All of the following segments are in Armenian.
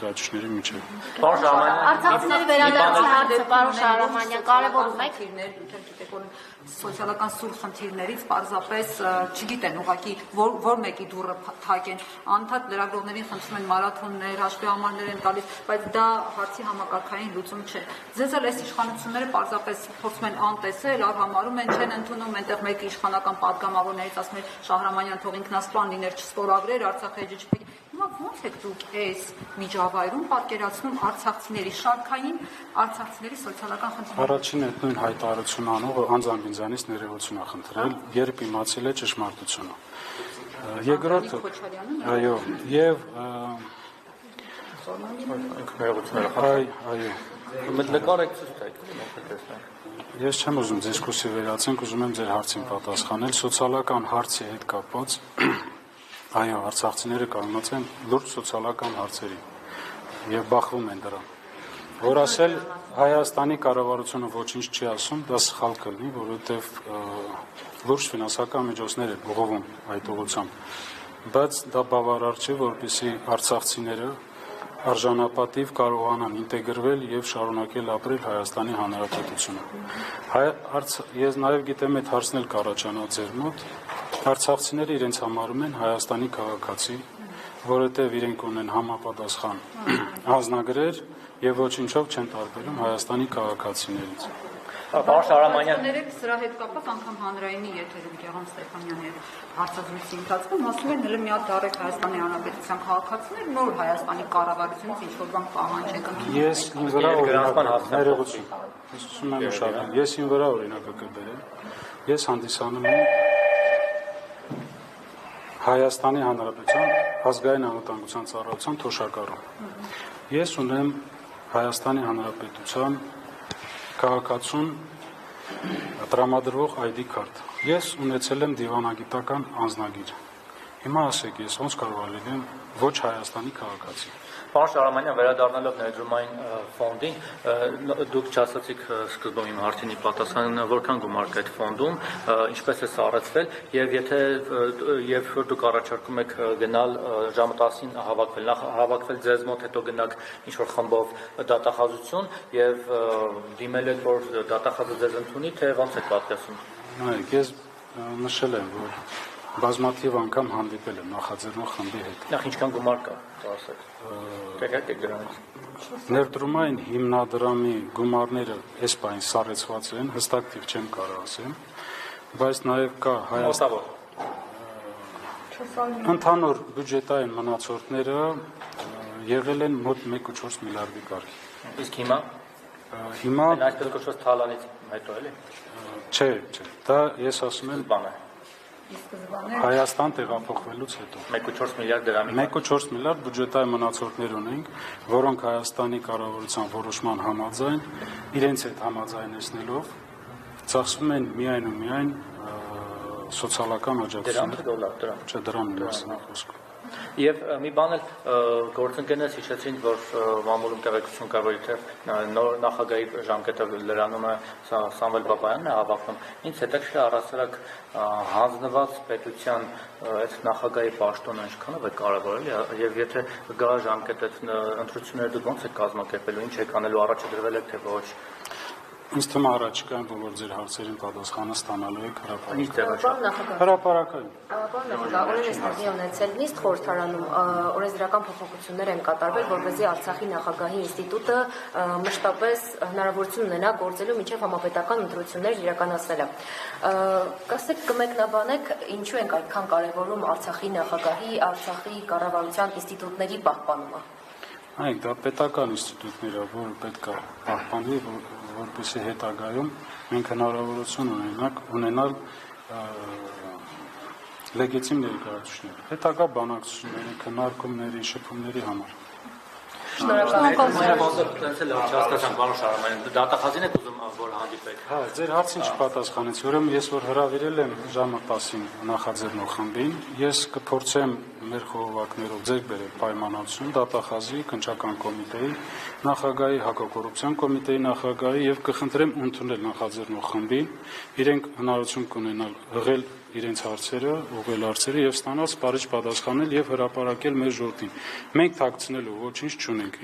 Կայացուցիչների միջև։ Արցախցիների վերադարձի հարցը, պարոն Շահրամանյան, կարևորում եք։ Սոցիալական սուր խնդիրներից պարզապես չգիտեն ուղղակի որ մեկի դուռը թակեն, անդադ լրագրողներին խնդրում են մարաթոններ, հաշվի համարներ են տալիս, բայց դա հարցի համակարգային լուծում չէ։ Ձեզ էլ այս իշխանությունները պարզապես փորձում են անտեսել, արհամարում են, չեն ընդունում, այնտեղ մեկը իշխանական падգամավորներից ասում է Շահրամանյան թող ինքնասպան լիներ, չստորագրեր Արցախի էջը։ Հիմա ո՞նց եք դուք այս միջավայրում պատկերացնում արցախցիների շարքային արցախցիների սոցիալական խնդիրները։ Առաջին այդ նույն հայտարարություն անողը անձամբ ինձանից ներողություն է խնդրել, երբ իմացել է ճշմարտությունը։ Երկրորդը, այո, եւ Ես չեմ ուզում դիսկուսիա վերացնենք, ուզում եմ ձեր հարցին պատասխանել սոցիալական հարցի հետ կապված։ Այո, արցախցիները կանգնած են լուրջ սոցիալական հարցերի եւ բախվում են դրան։ Որ ասել Հայաստանի կառավարությունը ոչինչ չի ասում, դա սխալ կլինի, որովհետեւ լուրջ ֆինանսական միջոցներ է բողովում այդ ուղղությամբ։ Բայց դա բավարար չէ, որպեսզի արցախցիները արժանապատիվ կարողանան ինտեգրվել եւ շարունակել ապրել Հայաստանի Հանրապետությունում։ Ես նաեւ գիտեմ այդ հարցն էլ կառաջանա ձեր մոտ։ Արցախցիները իրենց համարում են Հայաստանի քաղաքացի, որովհետև իրենք ունեն համապատասխան անձնագրեր եւ ոչինչով չեն տարբերում Հայաստանի քաղաքացիներից։ Պարոն Շահրամանյան, սրա հետ կապված անգամ հանրայինի եթերում Գեղամ Ստեփանյանի հարցազրույցի ընթացքում ասում են հələ մի հատ դարեք Հայաստանի Հանրապետության քաղաքացիներ նոր Հայաստանի կառավարությունից ինչ-որ բան պահանջեք։ Ես ին վրա ներողություն։ Ես ուզում եմ ուշադրել։ Ես ին վրա օրինակը կբերեմ։ Ես հանդիսանում եմ Հայաստանի Հանրապետության ազգային անվտանգության ծառայության թոշակառու։ Ես ունեմ Հայաստանի Հանրապետության քաղաքացուն տրամադրվող ID քարտ։ Ես ունեցել եմ դիվանագիտական անձնագիր։ Հիմա ասեք, ես ոնց կարող եմ ոչ Հայաստանի քաղաքացի։ Պարոն Շահրամանյան, վերադառնալով ներդրումային ֆոնդին, դուք չասացիք սկզբում իմ հարցին պատասխանը, որքան գումար կա այդ ֆոնդում, ինչպես է սառեցվել, եւ դուք առաջարկում եք գնալ ժամը 10-ին հավաքվել, նախ հավաքվել ձեզ մոտ, հետո գնաք ինչ-որ խմբով դատախազություն եւ դիմել եք, որ դատախազը ձեզ ընդունի, թե ոնց եք պատկերացնում։ Նայեք, ես նշել եմ, որ բազմաթիվ անգամ հանդիպել եմ նախաձեռնող խմբի հետ։ Նախ ինչքան գումար կա, ասեք։ Տեղյակ եք դրանից։ Ներդրումային հիմնադրամի գումարները այս բան սառեցված են, հստակ թիվ չեմ կարող ասեմ, բայց նաև կա Հայաստան ընդհանուր բյուջետային մնացորդները եղել են մոտ 1.4 միլիարդի կարգի։ Իսկ հիմա այսպես կոչված թալանից հետո էլի։ Չէ, դա ես ասում եմ բանը։ Հայաստան տեղափոխվելուց հետո 1.4 միլիարդ դրամի 1.4 միլիարդ բյուջետային մնացորդներ ունենք, որոնք Հայաստանի կառավարության որոշման համաձայն իրենց հետ համաձայնեցնելով ծախսվում են միայն ու միայն սոցիալական աջակցություն։ Դրամի մասին խոսքը։ Եվ մի բան էլ գործընկերներս հիշեցին, որ մամուլում տեղեկություն կա, որ իբրև նոր նախագահի ժամկետը լրանում է Սամվել Բաբայանն է հավակնում։ Ինձ հետաքրքիր է առասարակ հանձնված պետության այդ նախագահի պաշտոնը ինչքանով է կարևորել եւ եթե գա ժամկետ այդ ընտրությունները դուք ոնց եք կազմակերպելու, ինչ եք անելու, առաջադրվել եք թե ոչ։ Ինձ թվում է առաջիկայում բոլոր ձեր հարցերին պատասխանը ստանալու եք հրապարակային։ Օրենսդրական ունեցել նիստ խորհրդարանում օրենսդրական փոփոխություններ են կատարվել, որպեսզի Արցախի նախագահի ինստիտուտը մշտապես հնարավորություն ունենա գործելու մինչև համապետական ընտրություններ իրականացնելը։ Կասեք կմեկնաբանեք ինչու ենք այդքան կարևորում Արցախի նախագահի, Արցախի կառավարության ինստիտուտների պահպանումը։ Այո, դա պետական ինստիտուտներ է, որը պետք է պահպանվի, որպեսզի հետագայում մենք հնարավորություն ունենալ լեգիտիմ ներկայացուցիչներ, հետագա բանակցությունների, քննարկումների, շփումների համար։ Դատախազին եք ուզում, որ հանդիպեք։ Հա, ձեր հարցին չպատասխանեցի, ուրեմն ես որ հրավիրել եմ ժամը 10-ին նախաձեռնող խմբին, ես կփորձեմ մեր խորհրդակներով ձեռք բերել պայմանավորություն դատախազի, քննչական կոմիտեի նախագահի, հակակոռուպցիոն կոմիտեի նախագահի եւ կխնդրեմ ընդունել նախաձեռնող խմբին, իրենք հնարավորություն կունենալ հղել իրենց հարցերը, ուղղել հարցերը եւ ստանալ սպառիչ պատասխանել եւ հրապարակել մեր ժողովրդին։ Մենք թաքցնելու ոչինչ չունենք։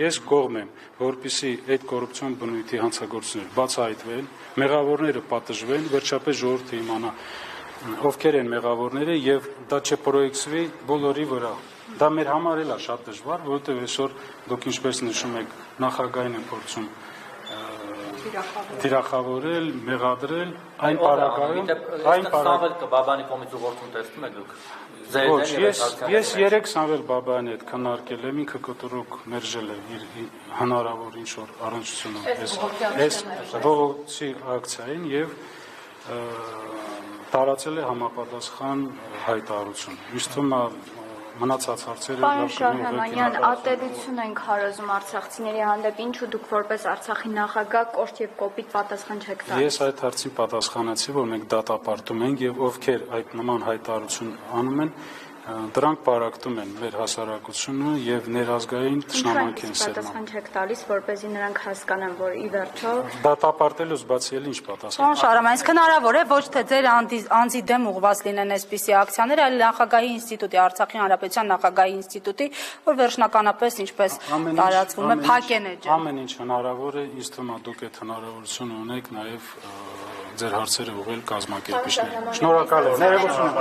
Ես կողմ եմ, որպեսզի այդ կոռուպցիոն բնույթի հանցագործությունները բացահայտվեն, մեղավորները պատժվեն, վերջապես ժողովուրդը իմանա ովքեր են մեղավորները եւ դա չպրոյեկցվի բոլորի վրա։ Դա մեր համար էլ է շատ դժվար, որովհետեւ այսօր դուք ինչպես նշում եք, նախագահին են փորձում թիրախավորել, մեղադրել, այն պարագայում, Բաբանի կողմից ուղղորդում տեսնում եք դուք։ Ոչ, ես 3 Սամվել Բաբայանի հետ քննարկել եմ, ինքը կտրուկ մերժել է իր հնարավոր ինչ-որ առնչությունը այս բողոքի ակցիային եւ տարածել է համապատասխան հայտարարություն։ Իսկ թվում է մնացած հարցերը Պարոն Շահրամանյան, ատելություն ենք հարազում արցախցիների հանդեպ, ինչու դուք որպես Արցախի նախագահ կոշտ եւ կոպիտ պատասխան չեք տալիս։ Ես այդ հարցին պատասխանեցի, որ մենք դատապարտում ենք եւ ովքեր այդ նման հայտարարություն անում են, դրանք պարակտում են մեր հասարակությունը եւ ներազգային ճշնամանք են սերմանում։ Պատասխան չեք տալիս, որպեսզի նրանք հասկանան, որ ի վերջո Դատապարտելուց բացի էլ ինչ պատասխան։ Պարոն Շահրամանյան, հնարավոր է ոչ թե ձեր անձի դեմ ուղղված լինեն այսպիսի ակցիաներ, այլ նախագահի ինստիտուտի, Արցախի Հանրապետության նախագահի ինստիտուտի, որ վերջնականապես ինչպես տարածվում է, փակեն էջը։ Ամեն ինչ հնարավոր է, ինձ թվում է դուք այդ հնարավորությունը ունեք նաեւ ձեր հարցերը ուղղել կազմակերպիչներին։ Շնորհակալ եմ։ Ներողություն։